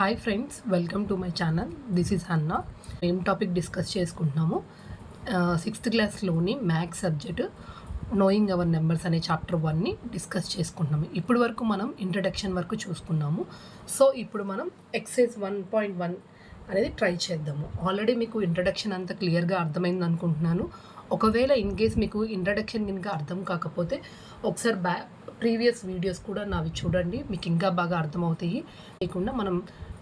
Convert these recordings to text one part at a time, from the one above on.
Hi friends, welcome to my channel. This is Hannah. ఏం topic discuss చేసుకుంటున్నాము? Sixth క్లాస్లోని maths subject knowing our numbers అనే chapter 1ని discuss చేసుకుంటున్నాము. ఇప్పటి వరకు మనం ఇంట్రడక్షన్ వరకు చూసుకున్నాము. సో ఇప్పుడు మనం ఎక్సైజ్ 1.1 అనేది ట్రై చేద్దాము. ఆల్రెడీ మీకు ఇంట్రడక్షన్ అంతా క్లియర్గా అర్థమైంది అనుకుంటున్నాను. ఒకవేళ ఇన్ కేస్ మీకు ఇంట్రడక్షన్ కనుక అర్థం కాకపోతే ఒకసారి ప్రీవియస్ వీడియోస్ కూడా నావి చూడండి, మీకు ఇంకా బాగా అర్థమవుతాయి. లేకుండా మనం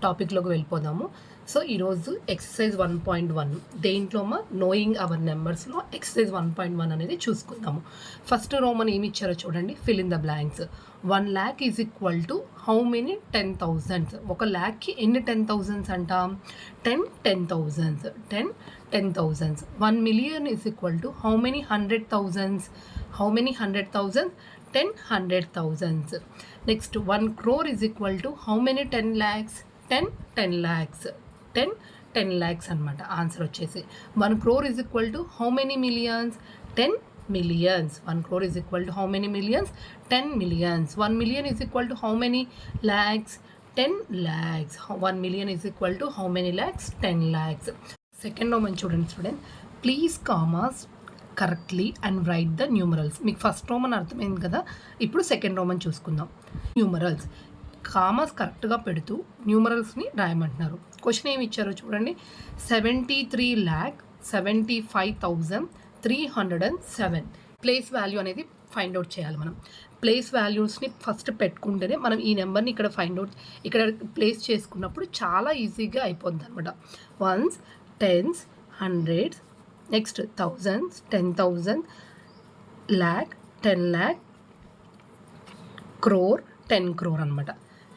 టాపిక్లోకి వెళ్ళిపోదాము. సో ఈరోజు ఎక్సర్సైజ్ 1.1 దేంట్లో నోయింగ్ అవర్ నెంబర్స్లో ఎక్సర్సైజ్ 1.1 అనేది చూసుకుందాము. ఫస్ట్ రోమన్ ఏమి ఇచ్చారో చూడండి. Fill in the blanks. 1 lakh is equal to how many 10,000. 1 lakhకి ఎన్ని 10,000s అంటాం? 10,000s. 10,000s. 1 million is equal to how many 100,000s? How many 100,000? 10,100,000s. Next 1 crore is equal to how many 10 lakhs? 10 lakhs. 10 lakhs అనమాట answer వచ్చేసి. 1 crore is equal to how many millions? 10 millions. 1 crore is equal to how many millions? 10 millions. 1 million is equal to how many lakhs? 10 lakhs. 1 million is equal to how many lakhs? 10 lakhs. Second roman చూడండి student. Please commas correctly and write the numerals. మీకు first roman అర్థమైంది కదా. ఇప్పుడు second roman చూసుకుందాం. Numerals commas కరెక్ట్గా పెడుతూ న్యూమరల్స్ని రాయమంటున్నారు. క్వశ్చన్ ఏమి ఇచ్చారో చూడండి. 73,75,307 ప్లేస్ వాల్యూ అనేది ఫైండ్ అవుట్ చేయాలి. మనం ప్లేస్ వాల్యూస్ని ఫస్ట్ పెట్టుకుంటేనే మనం ఈ నెంబర్ని ఇక్కడ ఫైండ్ అవుట్ ఇక్కడ ప్లేస్ చేసుకున్నప్పుడు చాలా ఈజీగా అయిపోద్ది అనమాట. Ones, tens, hundreds, next thousands, 10,000, lakh, 10 lakh, crore, 10 crore అనమాట.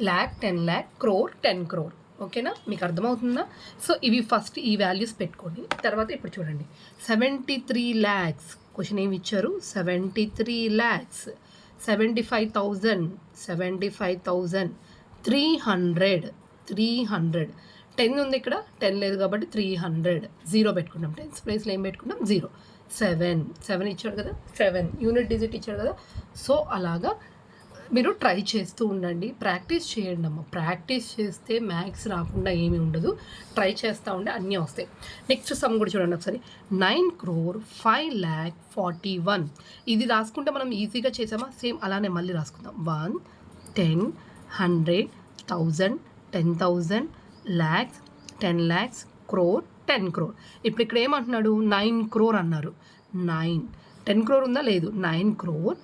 lakh, 10 lakh, crore, 10 crore. ఓకేనా? మీకు అర్థమవుతుందా? సో ఇవి ఫస్ట్ ఈ వాల్యూస్ పెట్టుకొని తర్వాత ఇప్పుడు చూడండి. 73 lakhs క్వశ్చన్ ఏమి ఇచ్చారు? 73 lakhs. 75,000, 300. 10 ఉంది ఇక్కడ, 10 లేదు కాబట్టి 300. 0 పెట్టుకుంటాం. 10th ప్లేస్లో ఏం పెట్టుకుంటాం? 0. 7 ఇచ్చాడు కదా, 7 యూనిట్ డిజిట్ ఇచ్చాడు కదా. సో అలాగా మీరు ట్రై చేస్తూ ఉండండి, ప్రాక్టీస్ చేయండి అమ్మ. ప్రాక్టీస్ చేస్తే మ్యాథ్స్ రాకుండా ఏమీ ఉండదు. ట్రై చేస్తూ ఉంటే అన్నీ వస్తాయి. నెక్స్ట్ సమ్ కూడా చూడండి ఒకసారి. 9,04,41. ఇది రాసుకుంటే మనం ఈజీగా చేసామా? సేమ్ అలానే మళ్ళీ రాసుకుందాం. 1, 10, 100, 1000, 10,000, lakhs, 10 lakhs, crore, 10 crore. ఇప్పుడు ఇక్కడ ఏమంటున్నాడు? 9 crore అన్నారు. 9, 10 crore ఉందా? లేదు. 9 crore,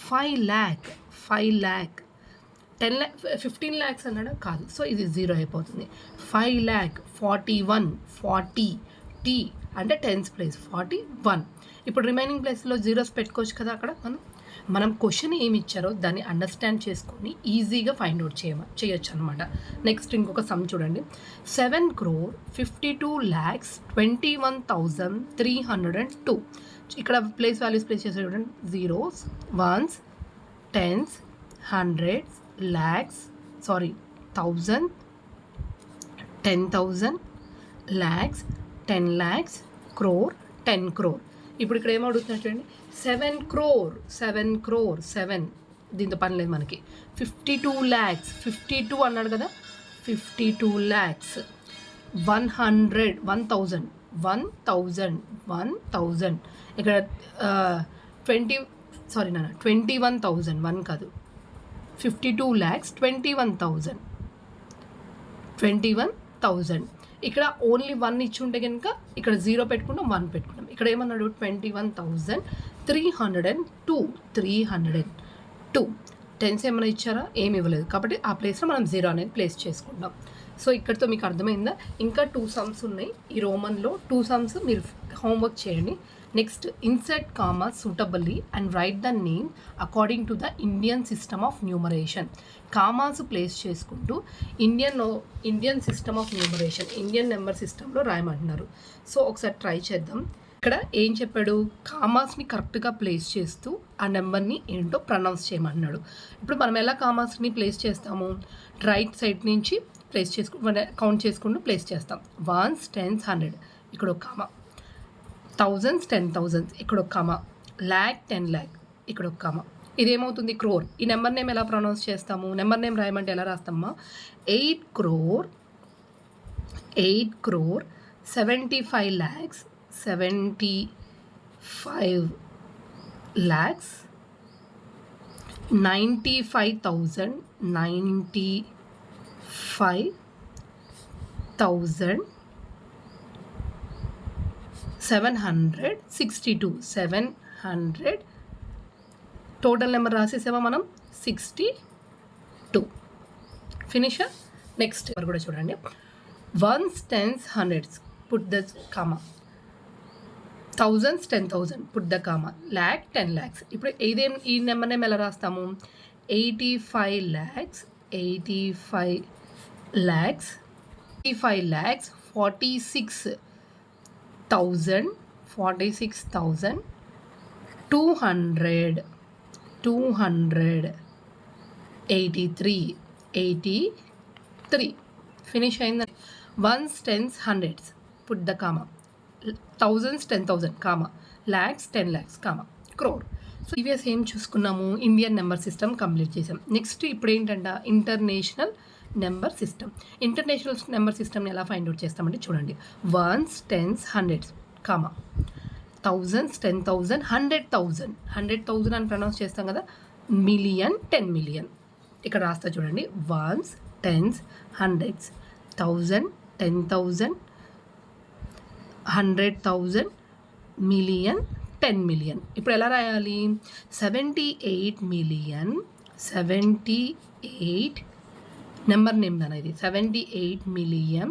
5 lakh, 10 lakh, 15 lakhs అన్నాడా? కాదు. సో ఇది 0 అయిపోతుంది. 5 lakh, 41, 40, t అంటే 10th ప్లేస్ 41. ఇప్పుడు రిమైనింగ్ ప్లేస్లో జీరోస్ పెట్టుకోవచ్చు కదా. అక్కడ మనం క్వశ్చన్ ఏమి ఇచ్చారో దాన్ని అండర్స్టాండ్ చేసుకొని ఈజీగా ఫైండ్ అవుట్ చేయొచ్చు అనమాట. నెక్స్ట్ ఇంకొక సమ్ చూడండి. 7,52,21,302. ఇక్కడ ప్లేస్ వాల్యూస్ ప్లేస్ చేసే చూడండి. Zeros, ones, tens, hundreds, lakhs, 1000, 10,000, lakhs, 10 lakhs, crore, 10 crore. ఇప్పుడు ఇక్కడ ఏమడుగుతున్నారు చూడండి. 7 crore, 7 దీంతో పని లేదు మనకి. 52 lakhs, 52 అన్నాడు కదా, 52 lakhs. 1,000 ఇక్కడ 21,000. 1 కాదు, 52 lakhs, 21,000. ఇక్కడ ఓన్లీ 1 ఇచ్చి ఉంటే కనుక ఇక్కడ 0 పెట్టుకుంటాం, 1 పెట్టుకుంటాం. ఇక్కడ ఏమన్నాడు? 21,302. టెన్స్ ఏమైనా ఇచ్చారా? ఏమి ఇవ్వలేదు కాబట్టి ఆ ప్లేస్లో మనం 0 అనేది ప్లేస్ చేసుకుంటాం. సో ఇక్కడితో మీకు అర్థమైందా? ఇంకా 2 sums ఉన్నాయి ఈ రోమన్లో. 2 sums మీరు హోంవర్క్ చేయండి. Next, insert comma suitably and write the name according to the Indian system of numeration. Commas place చేసుకుంటూ Indian system of numeration, Indian number సిస్టంలో రాయమంటున్నారు. సో ఒకసారి ట్రై చేద్దాం. ఇక్కడ ఏం చెప్పాడు? కామాస్ని కరెక్ట్గా ప్లేస్ చేస్తూ ఆ నెంబర్ని ఏంటో ప్రొనౌన్స్ చేయమంటున్నాడు. ఇప్పుడు మనం ఎలా కామాస్ని ప్లేస్ చేస్తాము? రైట్ సైడ్ నుంచి ప్లేస్ కౌంట్ చేసుకుంటూ ప్లేస్ చేస్తాం. 1s, 10s, 100 ఇక్కడ ఒక కామా, 1000s, 10,000 ఇక్కడ ఒక కామా, lakh, 10 lakh ఇక్కడ ఒక కామా. ఇదేమవుతుంది? క్రోర్. ఈ నెంబర్ నేమ్ ఎలా ప్రొనౌన్స్ చేస్తాము? నెంబర్ నేమ్ రాయమంటే ఎలా రాస్తామా? 8 crore 8 crore 75 lakhs 75 lakhs 95,000 762 700 total number రాసేసామా మనం 62 ఫినిష్. నెక్స్ట్ కూడా చూడండి, once tens hundreds put the comma, thousands 10,000 put the comma, lakh 10 lakhs. ఇప్పుడు ఈ నెంబర్ నేమ్ ఎలా రాస్తాము, 85 lakhs 85 lakhs 46,200 83 ఫినిష్ అయింది. Once tens hundreds put the comma, thousands 10,000 comma, lakhs 10 lakhs comma, crore. So previous ఏం చూసుకున్నాము, ఇండియన్ నెంబర్ సిస్టమ్ కంప్లీట్ చేసాం. Next ఇప్పుడు ఏంటంటే international number system. International number సిస్టమ్ని ఎలా ఫైండ్ అవుట్ చేస్తామంటే చూడండి, once tens hundreds comma, thousands 10,000 100,000 అని ప్రొనౌన్స్ చేస్తాం కదా, మిలియన్ 10 million. ఇక్కడ రాస్తా చూడండి, once tens hundreds 1000 10,000 100,000 million 10 million. ఇప్పుడు ఎలా రాయాలి, 78 million 78 నెంబర్ నేమ్ అనేది 78 million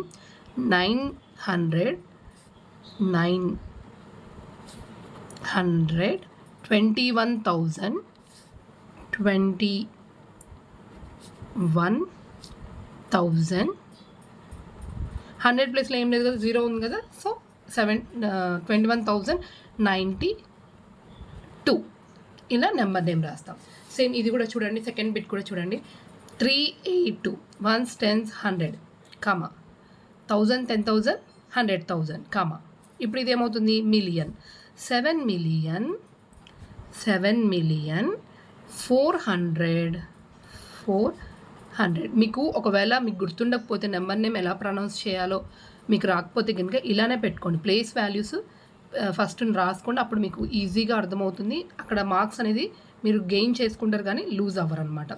921,000 100 ప్లేస్లో ఏం లేదు కదా, 0 ఉంది కదా, సో 21,092 ఇలా నెంబర్ నేమ్ రాస్తాం. సేమ్ ఇది కూడా చూడండి, సెకండ్ బిట్ కూడా చూడండి, 382 వన్స్ టెన్స్ 100 కామా, 1000 10,000 100,000 కామా. ఇప్పుడు ఇది ఏమవుతుంది, మిలియన్ 7 million 400. మీకు ఒకవేళ మీకు గుర్తుండకపోతే నెంబర్ నేమ్ ఎలా ప్రొనౌన్స్ చేయాలో మీకు రాకపోతే కనుక ఇలానే పెట్టుకోండి, ప్లేస్ వాల్యూస్ ఫస్ట్ రాసుకోండి, అప్పుడు మీకు ఈజీగా అర్థమవుతుంది. అక్కడ మార్క్స్ అనేది మీరు గెయిన్ చేసుకుంటారు కానీ లూజ్ అవ్వరు అనమాట.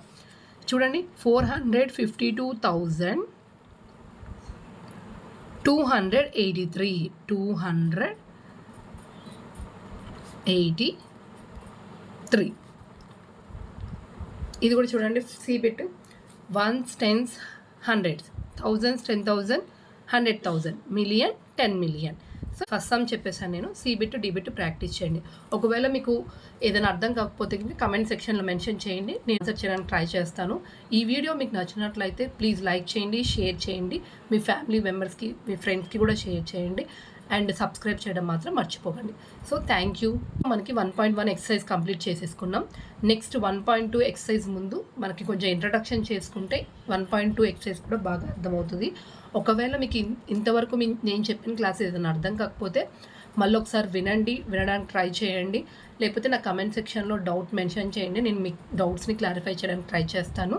చూడండి, 452,283 ఇది కూడా చూడండి, C bit, ones tens hundreds, thousands 10,000 100,000 million 10 million. So first sum చెప్పేసాను నేను, C bit D bit practice చేయండి. ఒకవేళ మీకు ఏదైనా అర్థం కాకపోతే కమెంట్ సెక్షన్లో మెన్షన్ చేయండి, నేను ఆన్సర్ చేయడానికి ట్రై చేస్తాను. ఈ వీడియో మీకు నచ్చినట్లయితే ప్లీజ్ లైక్ చేయండి, షేర్ చేయండి, మీ ఫ్యామిలీ మెంబర్స్కి మీ ఫ్రెండ్స్కి కూడా షేర్ చేయండి, అండ్ సబ్స్క్రైబ్ చేయడం మాత్రం మర్చిపోకండి. So thank you. మనకి 1.1 ఎక్సర్సైజ్ కంప్లీట్ చేసేసుకున్నాం. నెక్స్ట్ 1.2 ఎక్సర్సైజ్ ముందు మనకి కొంచెం ఇంట్రడక్షన్ చేసుకుంటే 1.2 ఎక్సర్సైజ్ కూడా బాగా అర్థమవుతుంది. ఒకవేళ మీకు ఇంతవరకు నేను చెప్పిన క్లాస్ ఏదైనా అర్థం కాకపోతే మళ్ళీ ఒకసారి వినడానికి ట్రై చేయండి, లేకపోతే నా కమెంట్ సెక్షన్లో డౌట్ మెన్షన్ చేయండి, నేను మీ డౌట్స్ని క్లారిఫై చేయడానికి ట్రై చేస్తాను.